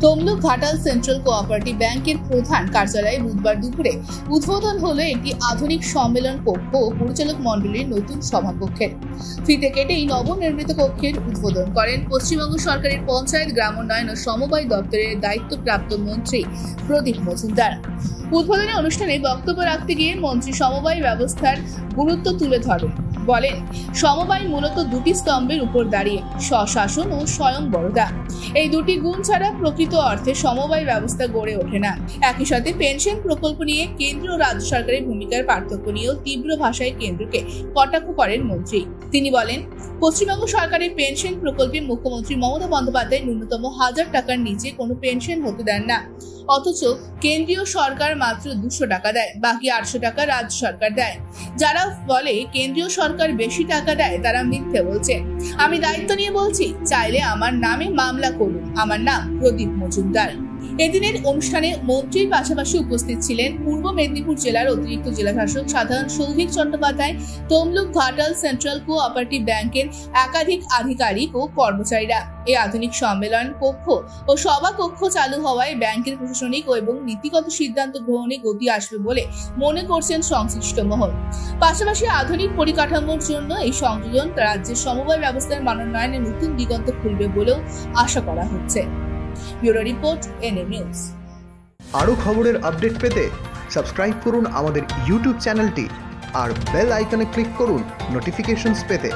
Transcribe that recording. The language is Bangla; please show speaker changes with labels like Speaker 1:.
Speaker 1: তমলুক ঘাটাল সেন্ট্রাল কোঅপারেটিভ ব্যাংকের প্রধান কার্যালয়ে বুধবার দুপুরে উদ্বোধন হলো একটি আধুনিক সম্মেলন কক্ষ ও পরিচালক মণ্ডলীর নতুন সভাকক্ষের। ফিতে কেটে এই নবনির্মিত কক্ষের উদ্বোধন করেন পশ্চিমবঙ্গ সরকারের পঞ্চায়েত, গ্রামোন্নয়ন ও সমবায় দপ্তরের দায়িত্বপ্রাপ্ত মন্ত্রী প্রদীপ মজুমদার। উদ্বোধনী অনুষ্ঠানে বক্তব্য রাখতে গিয়ে মন্ত্রী সমবায় ব্যবস্থার গুরুত্ব তুলে ধরেন। বলেন, সমবায় মূলত দুটি স্তম্ভের উপর দাঁড়িয়ে, স্বশাসন ও স্বয়ংবরতা। এই দুটি গুণ ছাড়া প্রকৃত অর্থে সমবায় ব্যবস্থা গড়ে ওঠে না। একই সাথে পেনশন প্রকল্প নিয়ে কেন্দ্র ও রাজ্য সরকারের ভূমিকার পার্থক্য নিয়েও তীব্র ভাষায় কেন্দ্রকে কটাক্ষ করেন মন্ত্রী। তিনি বলেন, পশ্চিমবঙ্গ সরকারের পেনশন প্রকল্পে মুখ্যমন্ত্রী মমতা বন্দ্যোপাধ্যায় ন্যূনতম 1000 টাকার নিচে কোনো পেনশন হতে দেন না, অথচ কেন্দ্রীয় সরকার মাত্র 200 টাকা দেয়, বাকি 800 টাকা রাজ্য সরকার দেয়। যারা বলে কেন্দ্রীয় সরকার বেশি টাকা দেয় তারা মিথ্যে বলছে। আমি দায়িত্ব নিয়ে বলছি, চাইলে আমার নামে মামলা করুন। আমার নাম প্রদীপ মজুমদার। এদিনের অনুষ্ঠানে মন্ত্রীর পাশাপাশি উপস্থিত ছিলেন পূর্ব মেদিনীপুর জেলার অতিরিক্ত জেলাশাসক সাধারণ সৌভিক চট্টোপাধ্যায়, তমলুক ঘাটাল সেন্ট্রাল কোঅপারেটিভ ব্যাংকের একাধিক আধিকারিক ও কর্মচারীরা। এই আধুনিক সম্মেলন কক্ষ ও সভা কক্ষ চালু হওয়ায় ব্যাংকের প্রশাসনিক এবং নীতিগত সিদ্ধান্ত গ্রহণে গতি আসবে বলে মনে করছেন সংশ্লিষ্ট মহল। পাশাপাশি আধুনিক পরিকাঠামোর জন্য এই সংযোজন রাজ্যের সমবায় ব্যবস্থার মানোন্নয়নে নতুন দিগন্ত খুলবে বলেও আশা করা হচ্ছে। Bureau report, NM news.
Speaker 2: আরও খবরের আপডেট পেতে সাবস্ক্রাইব করুন আমাদের ইউটিউব চ্যানেলটি আর বেল আইকনে ক্লিক করুন নোটিফিকেশনস পেতে।